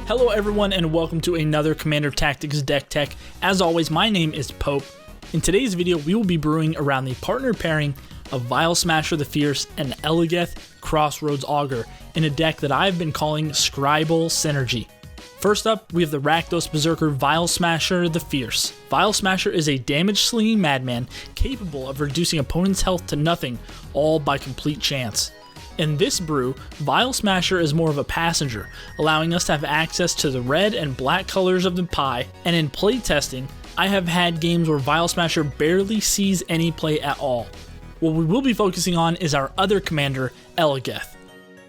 Hello everyone and welcome to another Commander Tactics Deck Tech. As always, my name is Pope. In today's video, we will be brewing around the partner pairing of Vial Smasher the Fierce and Eligeth Crossroads Augur in a deck that I've been calling Scrybal Synergy. First up, we have the Rakdos Berserker Vial Smasher the Fierce. Vial Smasher is a damage-slinging madman capable of reducing opponents' health to nothing, all by complete chance. In this brew, Vial Smasher is more of a passenger, allowing us to have access to the red and black colors of the pie, and in playtesting, I have had games where Vial Smasher barely sees any play at all. What we will be focusing on is our other commander, Eligeth.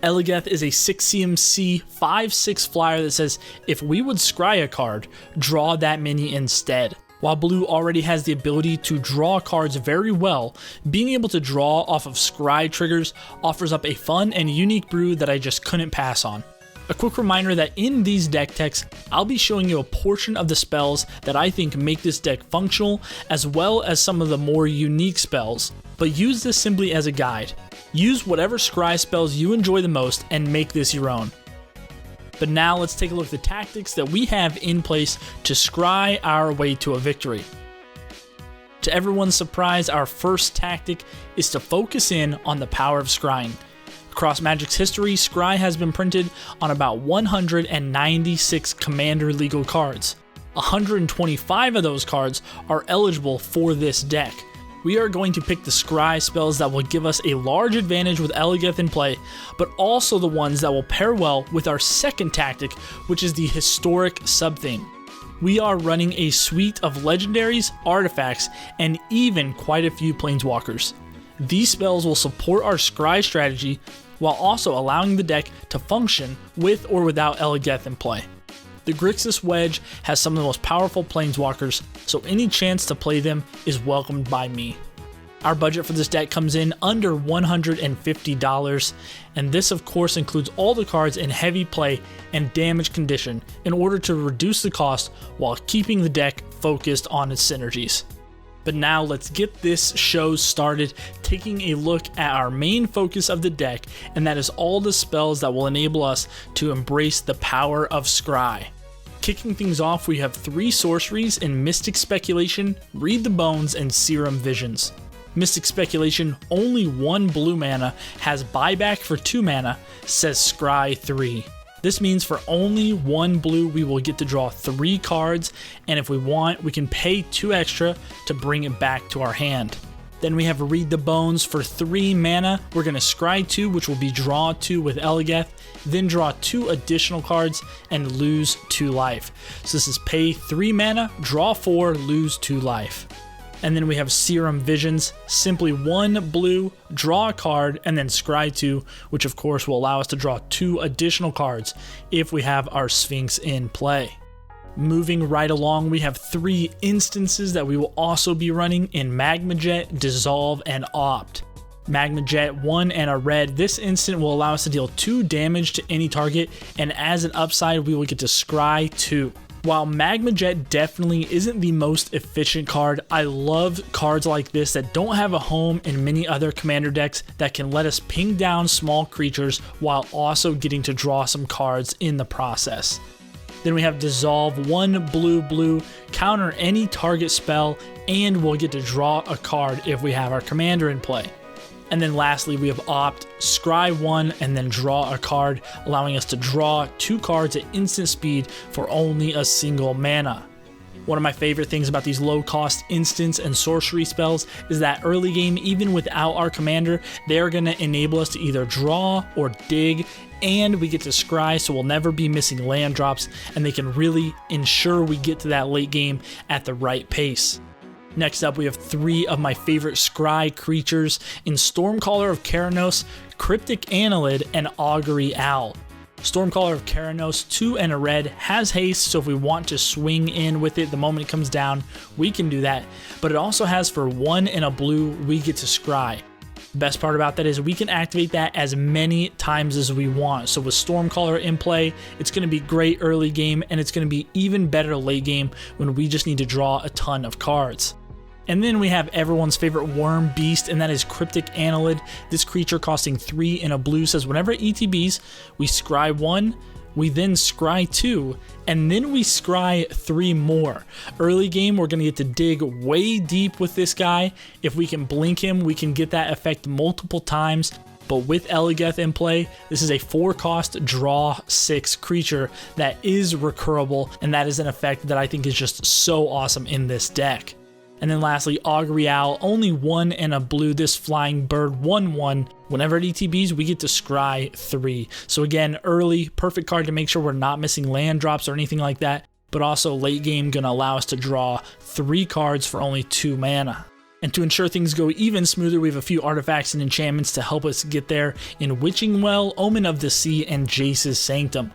Eligeth is a 6 CMC 5/6 flyer that says if we would scry a card, draw that mini instead. While blue already has the ability to draw cards very well, being able to draw off of scry triggers offers up a fun and unique brew that I just couldn't pass on. A quick reminder that in these deck techs, I'll be showing you a portion of the spells that I think make this deck functional, as well as some of the more unique spells, but use this simply as a guide. Use whatever scry spells you enjoy the most and make this your own. But now let's take a look at the tactics that we have in place to scry our way to a victory. To everyone's surprise, our first tactic is to focus in on the power of scrying. Across Magic's history, scry has been printed on about 196 commander legal cards. 125 of those cards are eligible for this deck. We are going to pick the scry spells that will give us a large advantage with Eligeth in play, but also the ones that will pair well with our second tactic, which is the historic subtheme. We are running a suite of legendaries, artifacts, and even quite a few planeswalkers. These spells will support our scry strategy while also allowing the deck to function with or without Eligeth in play. The Grixis Wedge has some of the most powerful planeswalkers, so any chance to play them is welcomed by me. Our budget for this deck comes in under $150, and this of course includes all the cards in heavy play and damage condition in order to reduce the cost while keeping the deck focused on its synergies. But now let's get this show started, taking a look at our main focus of the deck, and that is all the spells that will enable us to embrace the power of scry. Kicking things off, we have 3 sorceries in Mystic Speculation, Read the Bones, and Serum Visions. Mystic Speculation, only 1 blue mana, has buyback for 2 mana, says scry 3. This means for only 1 blue, we will get to draw 3 cards, and if we want, we can pay 2 extra to bring it back to our hand. Then we have Read the Bones for 3 mana. We're going to scry 2, which will be draw 2 with Eligeth, then draw 2 additional cards and lose 2 life. So this is pay 3 mana, draw 4, lose 2 life. And then we have Serum Visions, simply 1 blue, draw a card, and then scry 2, which of course will allow us to draw 2 additional cards if we have our Sphinx in play. Moving right along, we have 3 instances that we will also be running in Magma Jet, Dissolve, and Opt. Magma Jet, 1 and a red. This instant will allow us to deal 2 damage to any target, and as an upside, we will get to scry 2. While Magma Jet definitely isn't the most efficient card, I love cards like this that don't have a home in many other commander decks that can let us ping down small creatures while also getting to draw some cards in the process. Then we have Dissolve, 1 blue, counter any target spell, and we'll get to draw a card if we have our commander in play. And then lastly, we have Opt, scry 1 and then draw a card, allowing us to draw 2 cards at instant speed for only a single mana. One of my favorite things about these low cost instants and sorcery spells is that early game, even without our commander, they're going to enable us to either draw or dig, and we get to scry, so we'll never be missing land drops, and they can really ensure we get to that late game at the right pace. Next up, we have 3 of my favorite scry creatures in Stormcaller of Keranos, Cryptic Annelid, and Augury Owl. Stormcaller of Keranos, 2 and a red, has haste, so if we want to swing in with it the moment it comes down, we can do that, but it also has for 1 and a blue, we get to scry. The best part about that is we can activate that as many times as we want. So with Stormcaller in play, it's going to be great early game, and it's going to be even better late game when we just need to draw a ton of cards. And then we have everyone's favorite worm beast, and that is Cryptic Annelid. This creature costing 3 and a blue says whenever it ETBs, we scry 1, we then scry 2, and then we scry 3 more. Early game, we're going to get to dig way deep with this guy. If we can blink him, we can get that effect multiple times. But with Eligeth in play, this is a 4-cost draw 6 creature that is recurable, and that is an effect that I think is just so awesome in this deck. And then lastly, Vial, only 1 and a blue, this flying bird 1/1. Whenever it ETBs, we get to scry 3. So again, early, perfect card to make sure we're not missing land drops or anything like that, but also late game gonna allow us to draw 3 cards for only 2 mana. And to ensure things go even smoother, we have a few artifacts and enchantments to help us get there in Witching Well, Omen of the Sea, and Jace's Sanctum.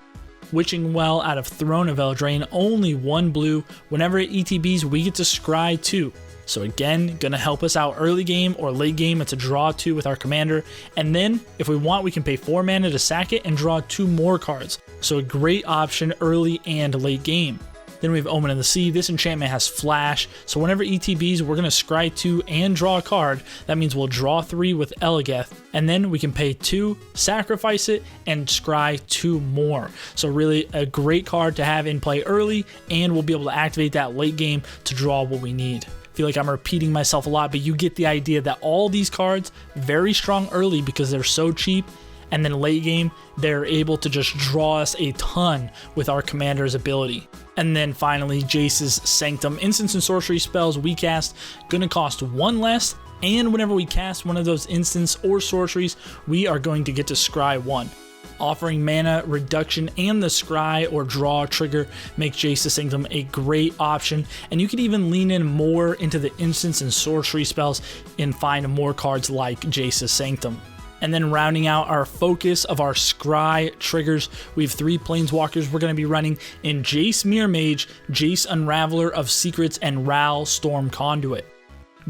Witching Well out of Throne of Eldraine, only 1 blue. Whenever it ETBs, we get to scry 2. So again, gonna help us out early game or late game. It's a draw 2 with our commander. And then, if we want, we can pay 4 mana to sack it and draw 2 more cards. So a great option early and late game. Then we have Omen of the Sea. This enchantment has flash, so whenever ETBs, we're going to scry 2 and draw a card. That means we'll draw 3 with Eligeth, and then we can pay 2, sacrifice it, and scry 2 more. So really a great card to have in play early, and we'll be able to activate that late game to draw what we need. I feel like I'm repeating myself a lot, but you get the idea that all these cards, very strong early because they're so cheap, and then late game, they're able to just draw us a ton with our commander's ability. And then finally, Jace's Sanctum. Instants and sorcery spells we cast, gonna cost 1 less, and whenever we cast one of those instants or sorceries, we are going to get to scry 1. Offering mana reduction and the scry or draw trigger make Jace's Sanctum a great option, and you could even lean in more into the instants and sorcery spells and find more cards like Jace's Sanctum. And then rounding out our focus of our scry triggers, we have 3 planeswalkers we're going to be running in Jace Mirror Mage, Jace Unraveler of Secrets, and Ral Storm Conduit.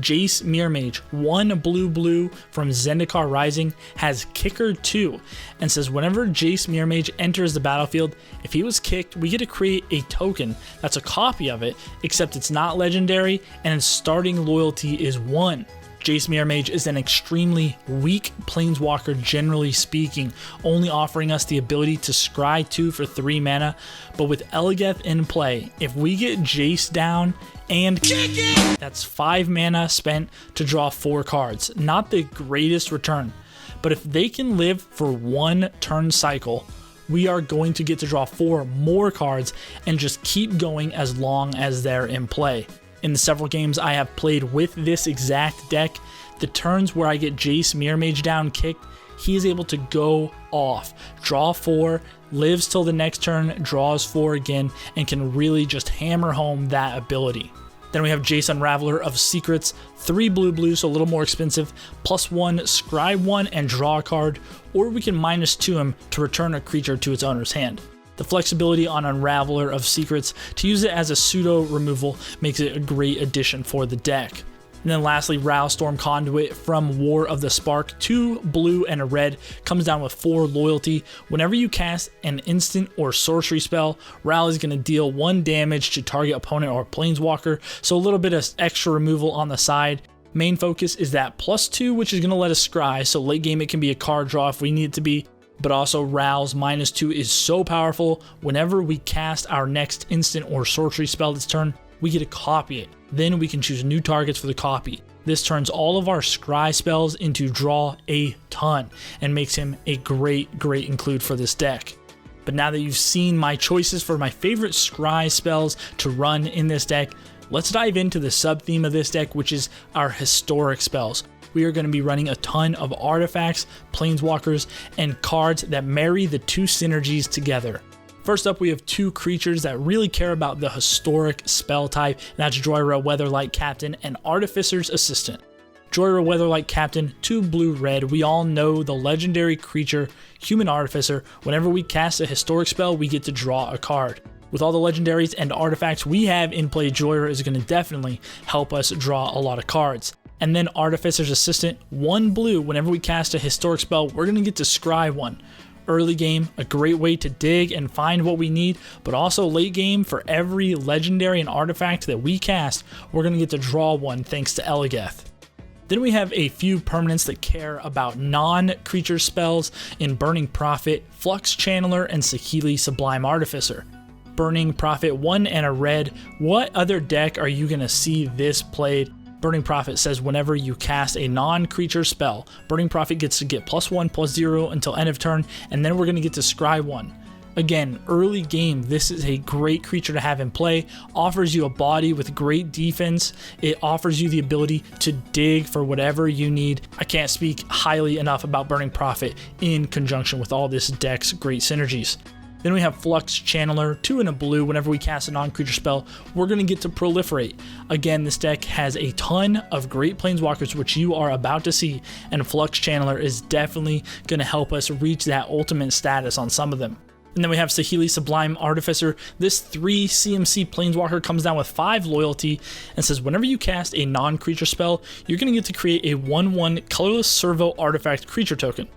Jace Mirror Mage, 1 blue from Zendikar Rising, has Kicker 2, and says whenever Jace Mirror Mage enters the battlefield, if he was kicked, we get to create a token that's a copy of it, except it's not legendary, and its starting loyalty is 1. Jace Mirror Mage is an extremely weak planeswalker, generally speaking, only offering us the ability to scry 2 for 3 mana, but with Eligeth in play, if we get Jace down and kick it, that's 5 mana spent to draw 4 cards. Not the greatest return, but if they can live for 1 turn cycle, we are going to get to draw 4 more cards and just keep going as long as they're in play. In the several games I have played with this exact deck, the turns where I get Jace Mirror Mage down kicked, he is able to go off, draw 4, lives till the next turn, draws 4 again, and can really just hammer home that ability. Then we have Jace Unraveler of Secrets, 3 blue, so a little more expensive, +1, scry 1, and draw a card, or we can -2 him to return a creature to its owner's hand. The flexibility on Unraveler of Secrets to use it as a pseudo removal makes it a great addition for the deck. And then lastly, Ral Storm Conduit from War of the Spark, 2 blue and a red, comes down with 4 loyalty. Whenever you cast an instant or sorcery spell, Ral is going to deal 1 damage to target opponent or planeswalker, so a little bit of extra removal on the side. Main focus is that +2, which is going to let us scry, so late game it can be a card draw if we need it to be. But also Ral's -2 is so powerful, whenever we cast our next instant or sorcery spell this turn, we get to copy it. Then we can choose new targets for the copy. This turns all of our scry spells into draw a ton and makes him a great include for this deck. But now that you've seen my choices for my favorite scry spells to run in this deck, let's dive into the sub-theme of this deck, which is our historic spells. We are going to be running a ton of artifacts, planeswalkers, and cards that marry the 2 synergies together. First up, we have 2 creatures that really care about the historic spell type, and that's Jhoira, Weatherlight Captain, and Artificer's Assistant. Jhoira, Weatherlight Captain, 2 blue-red. We all know the legendary creature, Human Artificer. Whenever we cast a historic spell, we get to draw a card. With all the legendaries and artifacts we have in play, Jhoira is going to definitely help us draw a lot of cards. And then Artificer's Assistant, 1 blue. Whenever we cast a historic spell, we're going to get to scry 1. Early game, a great way to dig and find what we need, but also late game, for every legendary and artifact that we cast, we're going to get to draw 1 thanks to Eligeth. Then we have a few permanents that care about non-creature spells in Burning Prophet, Flux Channeler, and Saheeli Sublime Artificer. Burning Prophet, 1 and a red. What other deck are you going to see this played? Burning Prophet says whenever you cast a non-creature spell, Burning Prophet gets to get +1/+0 until end of turn, and then we're going to get to Scry 1. Again, early game, this is a great creature to have in play, offers you a body with great defense, it offers you the ability to dig for whatever you need. I can't speak highly enough about Burning Prophet in conjunction with all this deck's great synergies. Then we have Flux Channeler, 2 and a blue. Whenever we cast a non-creature spell, we're going to get to Proliferate. Again, this deck has a ton of great Planeswalkers, which you are about to see, and Flux Channeler is definitely going to help us reach that ultimate status on some of them. And then we have Saheeli Sublime Artificer. This 3 CMC Planeswalker comes down with 5 loyalty and says whenever you cast a non-creature spell, you're going to get to create a 1/1 colorless servo artifact creature token.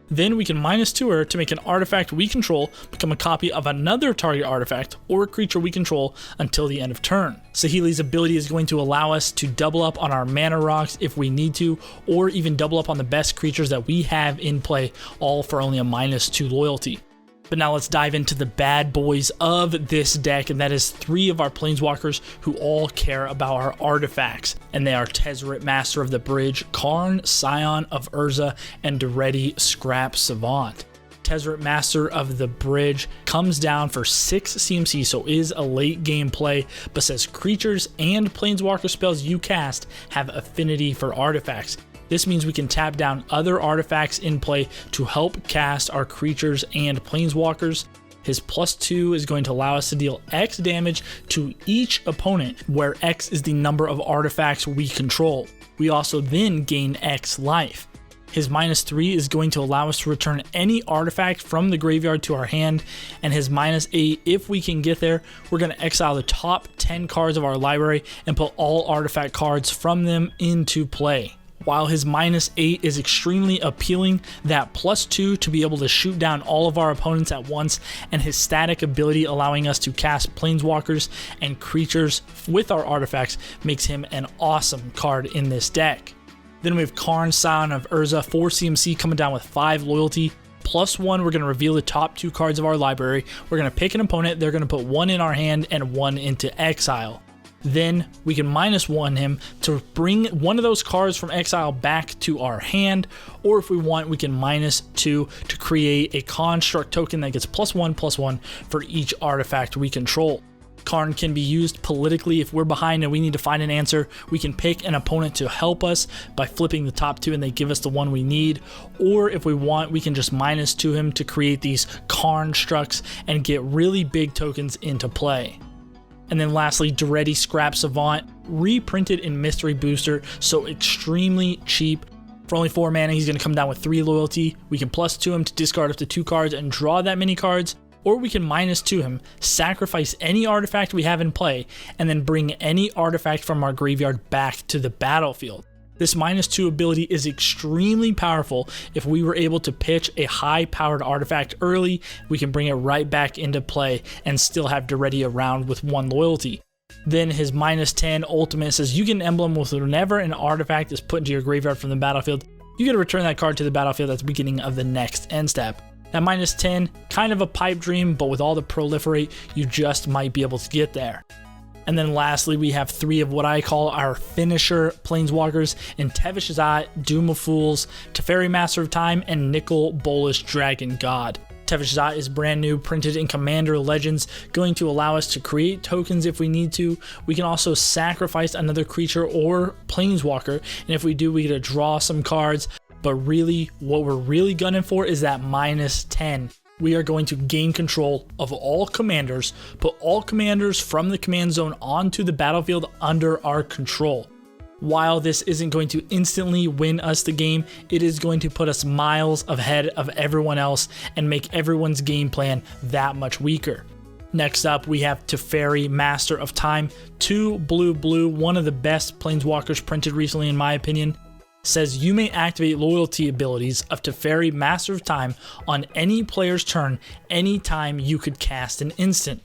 Then we can -2 her to make an artifact we control become a copy of another target artifact or creature we control until the end of turn. Saheeli's ability is going to allow us to double up on our mana rocks if we need to, or even double up on the best creatures that we have in play, all for only a -2 loyalty. But now let's dive into the bad boys of this deck, and that is 3 of our Planeswalkers who all care about our artifacts. And they are Tezzeret, Master of the Bridge, Karn, Scion of Urza, and Daretti, Scrap Savant. Tezzeret, Master of the Bridge, comes down for 6 CMC, so is a late game play, but says creatures and Planeswalker spells you cast have affinity for artifacts. This means we can tap down other artifacts in play to help cast our creatures and Planeswalkers. His +2 is going to allow us to deal X damage to each opponent, where X is the number of artifacts we control. We also then gain X life. His -3 is going to allow us to return any artifact from the graveyard to our hand, and his -8, if we can get there, we're going to exile the top 10 cards of our library and put all artifact cards from them into play. While his -8 is extremely appealing, that +2 to be able to shoot down all of our opponents at once, and his static ability allowing us to cast Planeswalkers and creatures with our artifacts makes him an awesome card in this deck. Then we have Karn, Scion of Urza, 4 CMC coming down with 5 loyalty. +1, we're going to reveal the top 2 cards of our library. We're going to pick an opponent, they're going to put 1 in our hand and 1 into exile. Then we can -1 him to bring one of those cards from exile back to our hand, or if we want, we can -2 to create a construct token that gets +1/+1 for each artifact we control. Karn can be used politically. If we're behind and we need to find an answer, we can pick an opponent to help us by flipping the top 2 and they give us the one we need, or if we want, we can just -2 him to create these constructs and get really big tokens into play. And then lastly, Daretti, Scrap Savant, reprinted in Mystery Booster, so extremely cheap. For only 4 mana, he's going to come down with 3 loyalty. We can +2 him to discard up to 2 cards and draw that many cards, or we can -2 him, sacrifice any artifact we have in play, and then bring any artifact from our graveyard back to the battlefield. This -2 ability is extremely powerful. If we were able to pitch a high-powered artifact early, we can bring it right back into play and still have Daretti around with 1 loyalty. Then his -10 ultimate says you get an emblem with whenever an artifact is put into your graveyard from the battlefield, you get to return that card to the battlefield at the beginning of the next end step. That -10, kind of a pipe dream, but with all the Proliferate, you just might be able to get there. And then lastly, we have 3 of what I call our finisher Planeswalkers in Tevesh Azat, Doom of Fools, Teferi Master of Time, and Nicol Bolas Dragon God. Tevesh Azat is brand new, printed in Commander Legends, going to allow us to create tokens if we need to. We can also sacrifice another creature or Planeswalker, and if we do, we get to draw some cards. But really, what we're really gunning for is that -10. We are going to gain control of all commanders, put all commanders from the command zone onto the battlefield under our control. While this isn't going to instantly win us the game, it is going to put us miles ahead of everyone else and make everyone's game plan that much weaker. Next up, we have Teferi, Master of Time, 2 blue, one of the best Planeswalkers printed recently in my opinion. Says you may activate loyalty abilities of Teferi, Master of Time on any player's turn anytime you could cast an instant.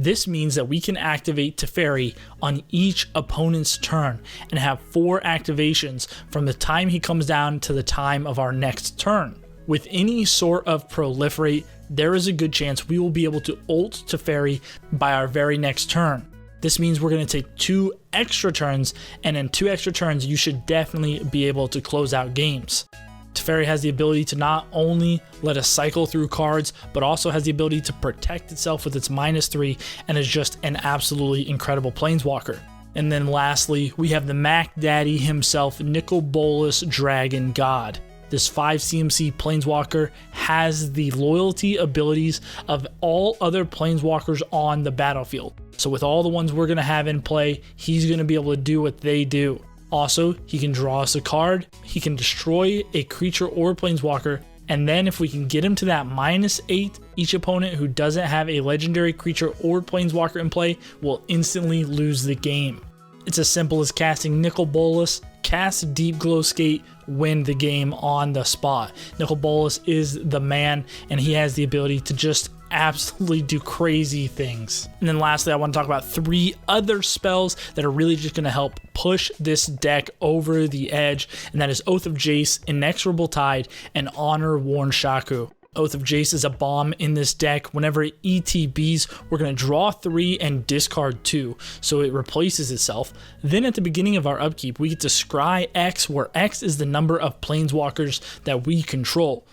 This means that we can activate Teferi on each opponent's turn and have 4 activations from the time he comes down to the time of our next turn. With any sort of proliferate, there is a good chance we will be able to ult Teferi by our very next turn. This means we're going to take 2 extra turns, and in 2 extra turns you should definitely be able to close out games. Teferi has the ability to not only let us cycle through cards, but also has the ability to protect itself with its -3 and is just an absolutely incredible planeswalker. And then lastly, we have the Mac Daddy himself, Nicol Bolas Dragon God. This 5 CMC planeswalker has the loyalty abilities of all other planeswalkers on the battlefield. So with all the ones we're going to have in play, he's going to be able to do what they do. Also, he can draw us a card, he can destroy a creature or planeswalker, and then if we can get him to that -8, each opponent who doesn't have a legendary creature or planeswalker in play will instantly lose the game. It's as simple as casting Nicol Bolas, cast Deep Glow Skate, win the game on the spot. Nicol Bolas is the man, and he has the ability to just absolutely do crazy things. And then lastly, I want to talk about 3 other spells that are really just going to help push this deck over the edge, and that is Oath of Jace, Inexorable Tide, and Honor Worn Shaku. Oath of Jace is a bomb in this deck. Whenever it ETBs, we're going to draw 3 and discard 2, so it replaces itself. Then at the beginning of our upkeep, we get to scry X, where X is the number of planeswalkers that we control.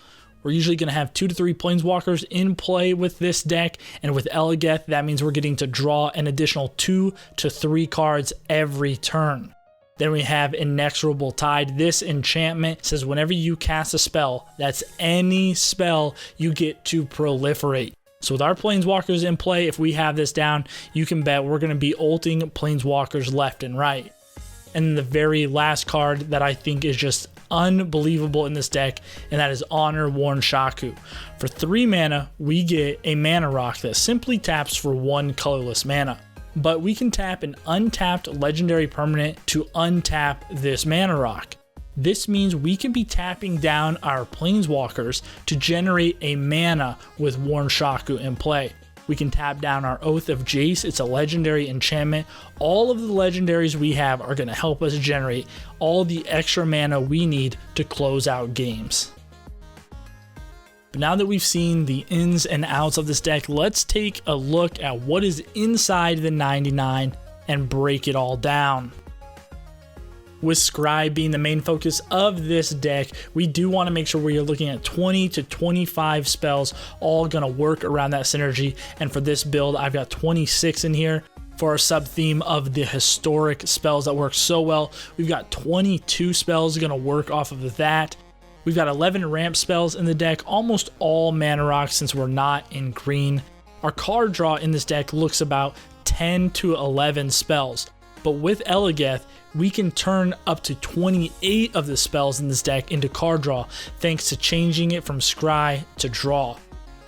We're usually going to have 2 to 3 planeswalkers in play with this deck, and with Eligeth, that means we're getting to draw an additional 2 to 3 cards every turn. Then we have Inexorable Tide. This enchantment says whenever you cast a spell, that's any spell, you get to proliferate. So with our planeswalkers in play, if we have this down, you can bet we're going to be ulting planeswalkers left and right. And then the very last card that I think is just unbelievable in this deck, and that is Honor Worn Shaku. For 3 mana, we get a mana rock that simply taps for 1 colorless mana. But we can tap an untapped legendary permanent to untap this mana rock. This means we can be tapping down our planeswalkers to generate a mana with Worn Shaku in play. We can tap down our Oath of Jace, it's a legendary enchantment. All of the legendaries we have are going to help us generate all the extra mana we need to close out games. But now that we've seen the ins and outs of this deck, let's take a look at what is inside the 99 and break it all down. With Scry being the main focus of this deck, we do want to make sure we are looking at 20 to 25 spells all going to work around that synergy, and for this build I've got 26 in here. For our sub-theme of the historic spells that work so well, we've got 22 spells going to work off of that. We've got 11 ramp spells in the deck, almost all mana rocks since we're not in green. Our card draw in this deck looks about 10 to 11 spells, but with Eligeth, we can turn up to 28 of the spells in this deck into card draw, thanks to changing it from scry to draw.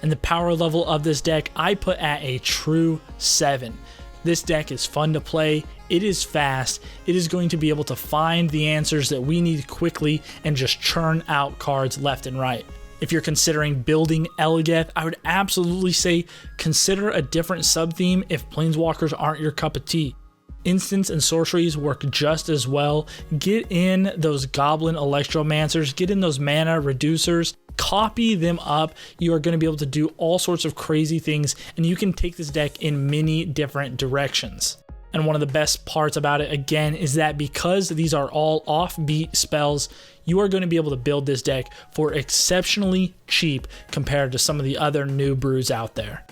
And the power level of this deck I put at a true 7. This deck is fun to play, it is fast, it is going to be able to find the answers that we need quickly and just churn out cards left and right. If you're considering building Eligeth, I would absolutely say consider a different sub-theme if planeswalkers aren't your cup of tea. Instants and sorceries work just as well. Get in those goblin electromancers, get in those mana reducers, copy them up. You are going to be able to do all sorts of crazy things, and you can take this deck in many different directions. And one of the best parts about it, again, is that because these are all offbeat spells, you are going to be able to build this deck for exceptionally cheap compared to some of the other new brews out there.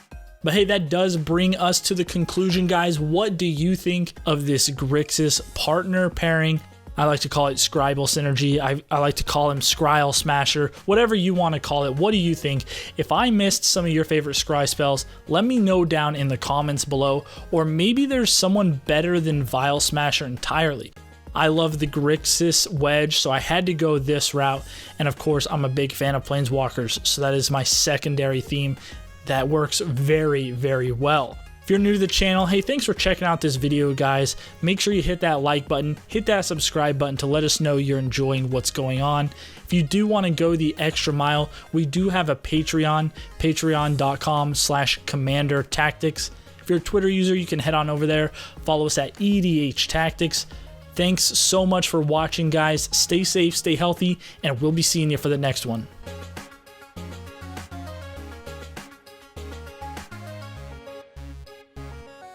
But hey, that does bring us to the conclusion, guys. What do you think of this Grixis partner pairing? I like to call it Scrybal Synergy. I like to call him Scryal Smasher, whatever you want to call it. What do you think? If I missed some of your favorite Scry spells, let me know down in the comments below, or maybe there's someone better than Vial Smasher entirely. I love the Grixis wedge, so I had to go this route, and of course I'm a big fan of Planeswalkers, so that is my secondary theme that works very, very well. If you're new to the channel, hey, thanks for checking out this video, guys. Make sure you hit that like button, hit that subscribe button to let us know you're enjoying what's going on. If you do want to go the extra mile, we do have a Patreon, patreon.com/commandertactics. If you're a Twitter user, you can head on over there, follow us at EDH Tactics. Thanks so much for watching, guys. Stay safe, stay healthy, and we'll be seeing you for the next one.